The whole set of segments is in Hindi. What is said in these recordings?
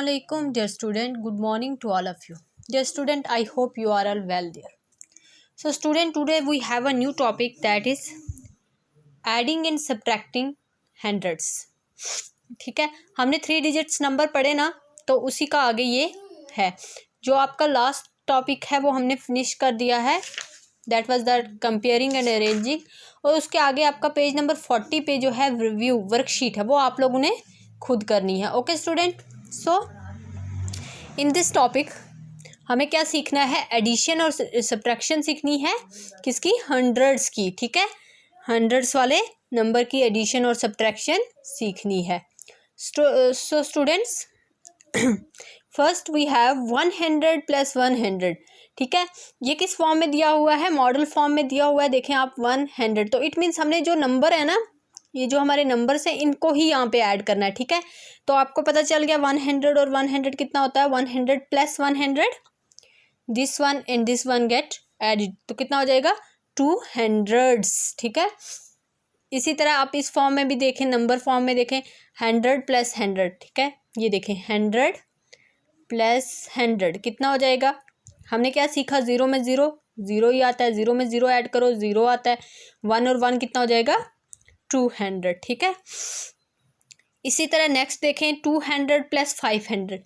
Assalamualaikum dear student, good morning to all of you. Dear student, I hope you are all well there. So student, today we have a new topic, that is adding and subtracting hundreds. ठीक है, हमने 3 डिजिट्स नंबर पढ़े ना, तो उसी का आगे ये है। जो आपका लास्ट टॉपिक है वो हमने फिनिश कर दिया है, that was the comparing and arranging. और उसके आगे आपका पेज नंबर 40 पे जो है रिव्यू वर्कशीट है, वो आप लोगों ने खुद करनी है। Okay student, so in this topic हमें क्या सीखना है? एडिशन और सब्ट्रैक्शन सीखनी है। किसकी? हंड्रेड्स की। ठीक है, हंड्रेड्स वाले नंबर की एडिशन और सब्ट्रैक्शन सीखनी है। So students, first we have 100 + 100। ठीक है, ये किस फॉर्म में दिया हुआ है? मॉडल फॉर्म में दिया हुआ है। देखें आप 100, तो इट मीन्स हमने जो नंबर है ना, ये जो हमारे नंबर्स हैं, इनको ही यहाँ पे ऐड करना है। ठीक है, तो आपको पता चल गया 100 और 100 कितना होता है? 100 + 100, this one and this one get added, तो कितना हो जाएगा? 200। ठीक है, इसी तरह आप इस फॉर्म में भी देखें, नंबर फॉर्म में देखें 100 + 100। ठीक है, ये देखें 100 + 100 कितना हो जाएगा? हमने क्या सीखा? 0 में 0 0 ही आता है, 0 में 0 ऐड करो 0 आता है, 1 और 1 कितना हो जाएगा? 200। ठीक है, इसी तरह नेक्स्ट देखें 200 + 500।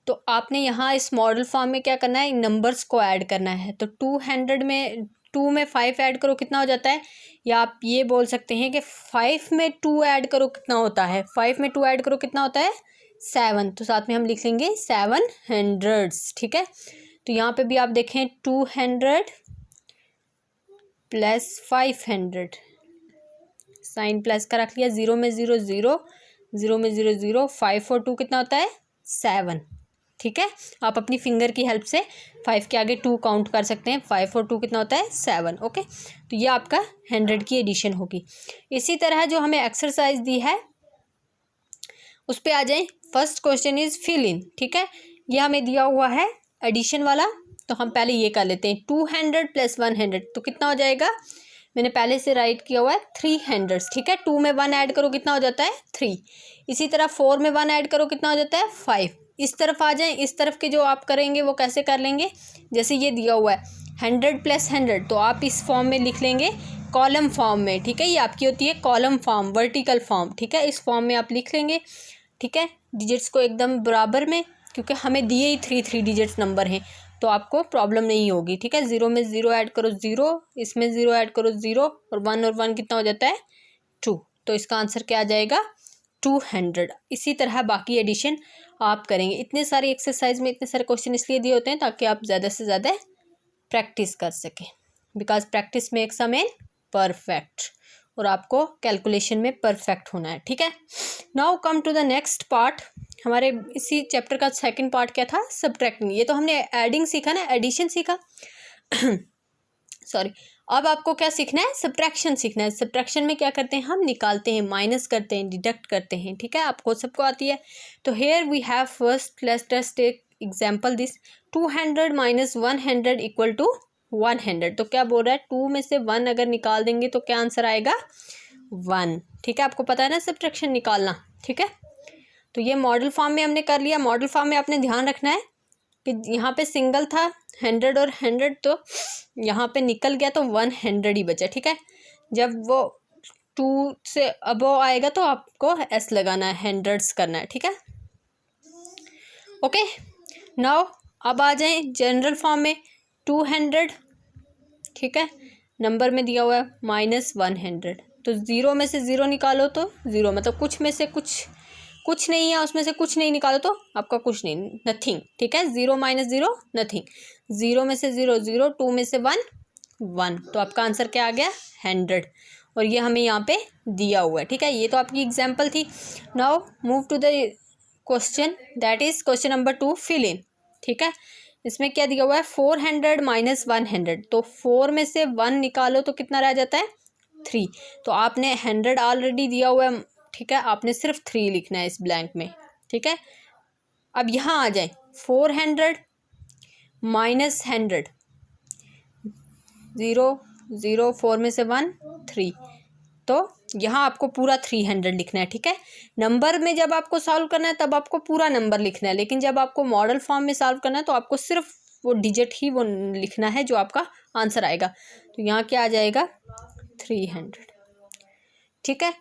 तो आपने यहाँ इस मॉडल फॉर्म में क्या करना है? इन नंबर्स को ऐड करना है। तो 200 में 2 में 5 ऐड करो, कितना हो जाता है? या आप ये बोल सकते हैं कि 5 में 2 ऐड करो, कितना होता है? 5 में 2 ऐड करो, कितना होता है? 7। तो साथ में हम लिख लेंगे 700। ठीक है, तो यहाँ पे भी आप देखें 200 + 500, साइन प्लस का रख लिया, 0 में 0 0, 0 में 0 0, 5 और 2 कितना होता है? 7। ठीक है, आप अपनी फिंगर की हेल्प से 5 के आगे 2 काउंट कर सकते हैं। 5 और 2 कितना होता है? 7। ओके, तो ये आपका 100 की एडिशन होगी। इसी तरह जो हमें एक्सरसाइज दी है उस पर आ जाए। First question is fill in. ठीक है, ये हमें दिया हुआ है एडिशन वाला, तो हम पहले ये कर लेते हैं। 200 + 100 तो कितना हो जाएगा? मैंने पहले से राइट किया हुआ है 300। ठीक है, 2 में 1 ऐड करो, कितना हो जाता है? 3। इसी तरह 4 में 1 ऐड करो, कितना हो जाता है? 5। इस तरफ आ जाएं, इस तरफ के जो आप करेंगे वो कैसे कर लेंगे? जैसे ये दिया हुआ है 100 + 100, तो आप इस फॉर्म में लिख लेंगे, कॉलम फॉर्म में। ठीक है, ये आपकी होती है कॉलम फॉर्म, वर्टिकल फॉर्म। ठीक है, इस फॉर्म में आप लिख लेंगे। ठीक है, डिजिट्स को एकदम बराबर में, क्योंकि हमें दिए ही 3 डिजिट्स नंबर हैं, तो आपको प्रॉब्लम नहीं होगी। ठीक है, 0 में 0 ऐड करो 0, इसमें 0 ऐड करो 0, और 1 कितना हो जाता है? 2। तो इसका आंसर क्या आ जाएगा? 200। इसी तरह बाकी एडिशन आप करेंगे। इतने सारे एक्सरसाइज में इतने सारे क्वेश्चन इसलिए दिए होते हैं ताकि आप ज़्यादा से ज़्यादा प्रैक्टिस कर सकें, because practice makes a man perfect, और आपको कैलकुलेशन में परफेक्ट होना है। ठीक है, now come to the next part. हमारे इसी चैप्टर का सेकंड पार्ट क्या था? सब्ट्रैक्टिंग। ये तो हमने एडिंग सीखा ना, एडिशन सीखा सॉरी। अब आपको क्या सीखना है? सब्ट्रैक्शन सीखना है। सब्ट्रैक्शन में क्या करते हैं? हम निकालते हैं, माइनस करते हैं, डिडक्ट करते हैं। ठीक है, आपको सबको आती है। तो here we have first, let's take example this 200 - 100 = 100। तो क्या बोल रहा है? 2 में से 1 अगर निकाल देंगे तो क्या आंसर आएगा? 1। ठीक है, आपको पता है ना सब्ट्रैक्शन निकालना। ठीक है, तो ये मॉडल फॉर्म में हमने कर लिया। मॉडल फॉर्म में आपने ध्यान रखना है कि यहाँ पे सिंगल था 100 और 100, तो यहाँ पे निकल गया तो 100 ही बचा। ठीक है, जब वो 2 से अबव आएगा तो आपको एस लगाना है, हंड्रेड्स करना है। ठीक है, ओके। नाउ अब आ जाए जनरल फॉर्म में 200। ठीक है, नंबर में दिया हुआ है -100, तो 0 में से 0 निकालो तो 0, मतलब कुछ में से कुछ नहीं है, उसमें से कुछ नहीं निकालो तो आपका कुछ नहीं, नथिंग। ठीक है, 0 - 0 नथिंग, 0 में से 0 0, 2 में से 1 1, तो आपका आंसर क्या आ गया? 100। और ये हमें यहाँ पे दिया हुआ है। ठीक है, ये तो आपकी एग्जाम्पल थी। Now move to the question, that is question number 2, fill in. ठीक है, इसमें क्या दिया हुआ है? 400 - 100, तो 4 में से 1 निकालो तो कितना रह जाता है? 3। तो आपने 100 ऑलरेडी दिया हुआ है। ठीक है, आपने सिर्फ 3 लिखना है इस ब्लैंक में। ठीक है, अब यहाँ आ जाए 400 - 100, 0 0, 4 में से 1 3, तो यहाँ आपको पूरा 300 लिखना है, ठीक है। नंबर में जब आपको सॉल्व करना है तब आपको पूरा नंबर लिखना है, लेकिन जब आपको मॉडल फॉर्म में सॉल्व करना है तो आपको सिर्फ वो डिजिट ही वो लिखना है जो आपका आंसर आएगा। तो यहाँ क्या आ जाएगा 300, ठीक है।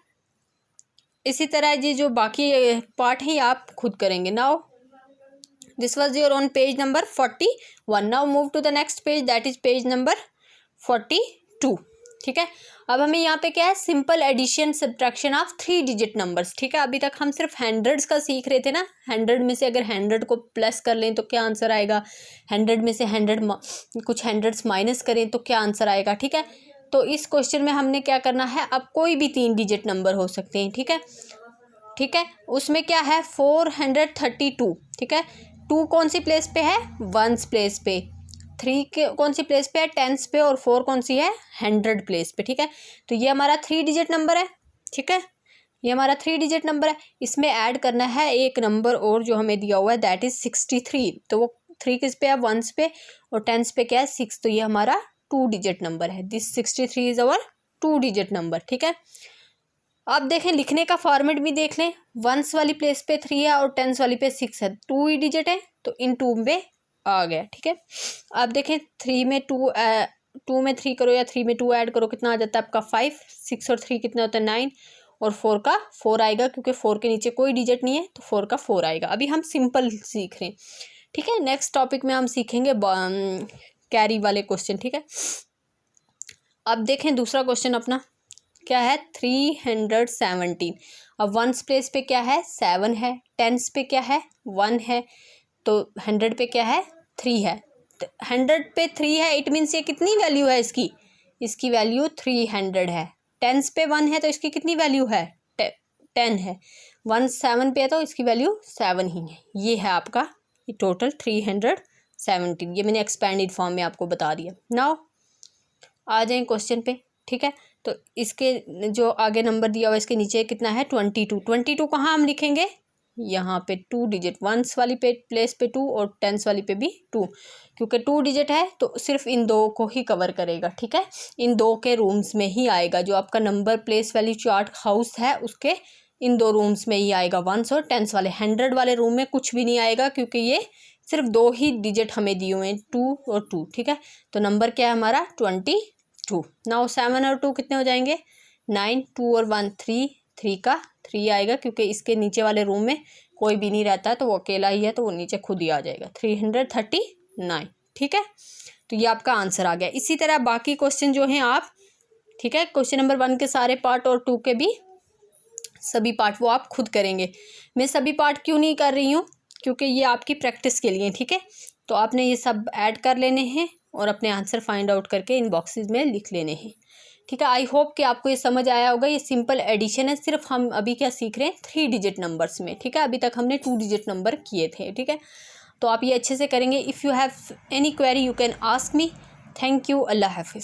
इसी तरह ये जो बाकी पार्ट है आप खुद करेंगे। Now this was your on page number 41। Now move to the next page, that is page number 42, ठीक है। अब हमें यहाँ पे क्या है, simple addition subtraction of 3 digit numbers, ठीक है। अभी तक हम सिर्फ हंड्रेड्स का सीख रहे थे ना, 100 में से अगर 100 को प्लस कर लें तो क्या आंसर आएगा, 100 में से 100 कुछ हंड्रेड्स माइनस करें तो क्या आंसर आएगा, ठीक है। तो इस क्वेश्चन में हमने क्या करना है, अब कोई भी 3 डिजिट नंबर हो सकते हैं, ठीक है, ठीक है। उसमें क्या है 432, ठीक है। 2 कौन सी प्लेस पे है, 1s प्लेस पे, 3 के कौन सी प्लेस पे है, 10s पे, और 4 कौन सी है, 100 प्लेस पे, ठीक है। तो ये हमारा 3 डिजिट नंबर है, ठीक है, ये हमारा 3 डिजिट नंबर है। इसमें ऐड करना है एक नंबर और जो हमें दिया हुआ है, दैट इज 63। तो वो 3 किस पे है, 1s पे, और 10s पे क्या है 6। तो ये हमारा 2 डिजिट नंबर है। This 63 is our 2 digit number, ठीक है। अब देखें लिखने का फॉर्मेट भी देख लें, 1s वाली प्लेस पे 3 है और 10s वाली पे 6 है, 2 ही डिजिट है तो इन 2 में आ गया, ठीक है। अब देखें 3 में 2 में 3 करो या 3 में 2 ऐड करो, कितना आ जाता है आपका 5, 6 और 3 कितना होता है 9, और 4 का 4 आएगा, क्योंकि 4 के नीचे कोई डिजिट नहीं है तो 4 का 4 आएगा। अभी हम सिंपल सीख रहे हैं, ठीक है। नेक्स्ट टॉपिक में हम सीखेंगे कैरी वाले क्वेश्चन, ठीक है। अब देखें दूसरा क्वेश्चन अपना क्या है, 317। अब 1s प्लेस पे क्या है 7 है, 10s पे क्या है 1 है, तो 100 पे क्या है 3 है। 100 पे 3 है, इट मीन्स ये कितनी वैल्यू है इसकी, इसकी वैल्यू 300 है। 10s पे 1 है तो इसकी कितनी वैल्यू है 10 है। 1 7 पे है तो इसकी वैल्यू 7 ही है। ये है आपका ये टोटल 317। ये मैंने एक्सपेंडेड फॉर्म में आपको बता दिया। नाउ आ जाए क्वेश्चन पे, ठीक है। तो इसके जो आगे नंबर दिया हुआ इसके नीचे कितना है 22। 22 कहाँ हम लिखेंगे, यहाँ पे 2 डिजिट, 1s वाली पे प्लेस पे 2 और 10s वाली पे भी 2, क्योंकि 2 डिजिट है तो सिर्फ इन 2 को ही कवर करेगा, ठीक है। इन 2 के रूम्स में ही आएगा, जो आपका number place value chart house है उसके इन 2 रूम्स में ही आएगा, 1s और 10s वाले। 100 वाले रूम में कुछ भी नहीं आएगा, क्योंकि ये सिर्फ 2 ही डिजिट हमें दिए हुए हैं, 2 और 2, ठीक है। तो नंबर क्या है हमारा 22। नाउ 7 और 2 कितने हो जाएंगे 9, 2 और 1 3, 3 का 3 आएगा, क्योंकि इसके नीचे वाले रूम में कोई भी नहीं रहता है तो वो अकेला ही है, तो वो नीचे खुद ही आ जाएगा 339, ठीक है। तो ये आपका आंसर आ गया। इसी तरह बाकी क्वेश्चन जो हैं आप, ठीक है, क्वेश्चन नंबर 1 के सारे पार्ट और 2 के भी सभी पार्ट वो आप खुद करेंगे। मैं सभी पार्ट क्यों नहीं कर रही हूँ, क्योंकि ये आपकी प्रैक्टिस के लिए, ठीक है। तो आपने ये सब ऐड कर लेने हैं और अपने आंसर फाइंड आउट करके इन बॉक्सेस में लिख लेने हैं, ठीक है। आई होप कि आपको ये समझ आया होगा। ये सिंपल एडिशन है, सिर्फ हम अभी क्या सीख रहे हैं 3 डिजिट नंबर्स में, ठीक है। अभी तक हमने 2 डिजिट नंबर किए थे, ठीक है। तो आप ये अच्छे से करेंगे। If you have any query you can ask me. Thank you. अल्लाह हाफिज़।